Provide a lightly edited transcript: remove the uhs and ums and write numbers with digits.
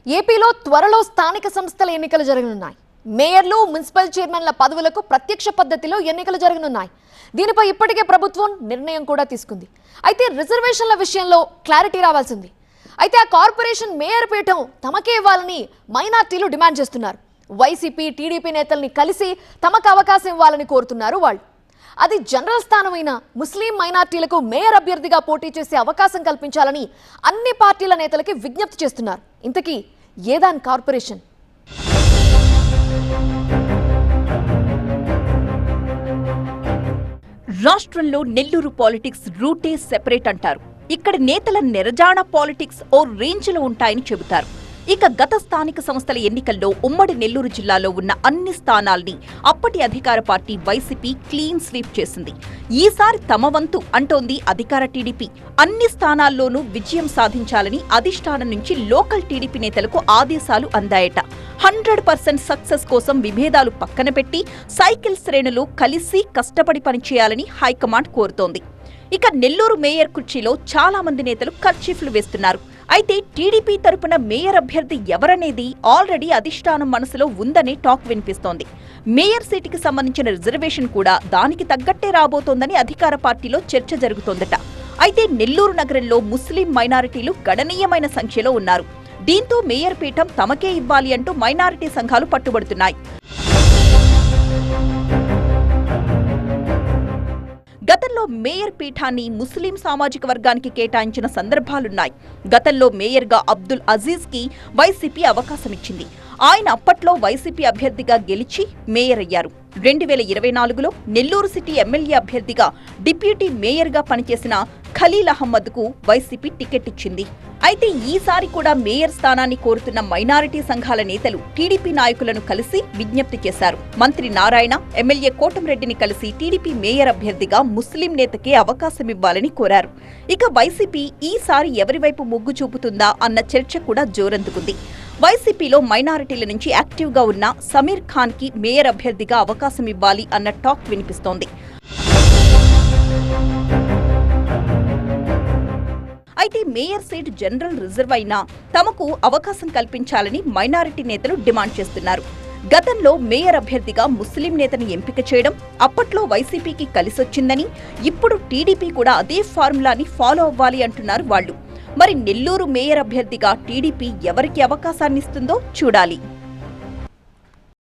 ఏపీలో త్వరలో స్థానిక సంస్థల ఎన్నికలు జరగనున్నాయి. మేయర్లు, మున్సిపల్ చైర్మన్ల పదవులకు ప్రత్యక్ష పద్ధతిలో ఎన్నికలు జరగనున్నాయి. దీనిపై ఇప్పటికే ప్రభుత్వం నిర్ణయం కూడా తీసుకుంది. అయితే రిజర్వేషన్ల విషయంలో క్లారిటీ రావాల్సింది. అయితే ఆ కార్పొరేషన్ మేయర్ పీఠం తమకే ఇవ్వాలని మైనార్టీలు డిమాండ్ చేస్తున్నారు. వైసీపీ, టీడీపీ నేతల్ని కలిసి తమకు అవకాశం ఇవ్వాలని కోరుతున్నారు వాళ్ళు. అది జనరల్ స్థానమైన ముస్లిం మైనార్టీలకు మేయర్ అభ్యర్థిగా పోటీ చేసే అవకాశం కల్పించాలని అన్ని పార్టీల నేతలకి విజ్ఞప్తి చేస్తున్నారు. ఇంతకీ ఏదాని కార్పొరేషన్? రాష్ట్రంలో నెల్లూరు పాలిటిక్స్ రూటే సెపరేట్ అంటారు. ఇక్కడ నేతల నెరజాణ పాలిటిక్స్ ఓ రేంజ్లో ఉంటాయని చెబుతారు. ఇక గత స్థానిక సంస్థల ఎన్నికల్లో ఉమ్మడి నెల్లూరు జిల్లాలో ఉన్న అన్ని స్థానాల్ని అప్పటి అధికార పార్టీ వైసీపీ క్లీన్ స్వీప్ చేసింది. ఈసారి తమ వంతు అంటోంది అధికార టీడీపీ. అన్ని స్థానాల్లోనూ విజయం సాధించాలని అధిష్టానం నుంచి లోకల్ టీడీపీ నేతలకు ఆదేశాలు అందాయట. 100% సక్సెస్ కోసం విభేదాలు పక్కన పెట్టి సైకిల్ శ్రేణులు కలిసి కష్టపడి పనిచేయాలని హైకమాండ్ కోరుతోంది. ఇక నెల్లూరు మేయర్ కుర్చీలో చాలా మంది నేతలు కర్చీఫ్లు వేస్తున్నారు. అయితే టీడీపీ తరపున మేయర్ అభ్యర్థి ఎవరనేది ఆల్రెడీ అధిష్టానం మనసులో ఉందనే టాక్ వినిపిస్తోంది. మేయర్ సీటుకి సంబంధించిన రిజర్వేషన్ కూడా దానికి తగ్గట్టే రాబోతోందని అధికార పార్టీలో చర్చ జరుగుతోందట. అయితే నెల్లూరు నగరంలో ముస్లిం మైనారిటీలు గణనీయమైన సంఖ్యలో ఉన్నారు. దీంతో మేయర్ పీఠం తమకే ఇవ్వాలి అంటూ మైనారిటీ సంఘాలు పట్టుబడుతున్నాయి. గతంలో మేయర్ పీఠాన్ని ముస్లిం సామాజిక వర్గానికి కేటాయించిన సందర్భాలున్నాయి. గతంలో మేయర్గా అబ్దుల్ అజీజ్ కి వైసీపీ అవకాశమిచ్చింది. ఆయన అప్పట్లో వైసీపీ అభ్యర్థిగా గెలిచి మేయర్ అయ్యారు. 2024లో నెల్లూరు సిటీ ఎమ్మెల్యే అభ్యర్థిగా డిప్యూటీ మేయర్గా పనిచేసిన ఖలీల్ అహ్మద్కు వైసీపీ టికెట్ ఇచ్చింది. అయితే ఈసారి కూడా మేయర్ స్థానాన్ని కోరుతున్న మైనారిటీ సంఘాల నేతలు టీడీపీ నాయకులను కలిసి విజ్ఞప్తి చేశారు. మంత్రి నారాయణ, ఎమ్మెల్యే కోటంరెడ్డిని కలిసి టీడీపీ మేయర్ అభ్యర్థిగా ముస్లిం నేతకే అవకాశమివ్వాలని కోరారు. ఇక వైసీపీ ఈసారి ఎవరివైపు మొగ్గు చూపుతుందా అన్న చర్చ కూడా జోరందుకుంది. వైసీపీలో మైనారిటీల నుంచి యాక్టివ్గా ఉన్న సమీర్ ఖాన్ కి మేయర్ అభ్యర్థిగా అవకాశం ఇవ్వాలి అన్న టాక్ వినిపిస్తోంది. అయితే మేయర్ సీట్ జనరల్ రిజర్వ్ అయినా తమకు అవకాశం కల్పించాలని మైనారిటీ నేతలు డిమాండ్ చేస్తున్నారు. గతంలో మేయర్ అభ్యర్థిగా ముస్లిం నేతను ఎంపిక చేయడం అప్పట్లో వైసీపీకి కలిసొచ్చిందని, ఇప్పుడు టీడీపీ కూడా అదే ఫార్ములాని ఫాలో అవ్వాలి అంటున్నారు వాళ్ళు. మరి నెల్లూరు మేయర్ అభ్యర్థిగా టీడీపీ ఎవరికి అవకాశాన్నిస్తుందో చూడాలి.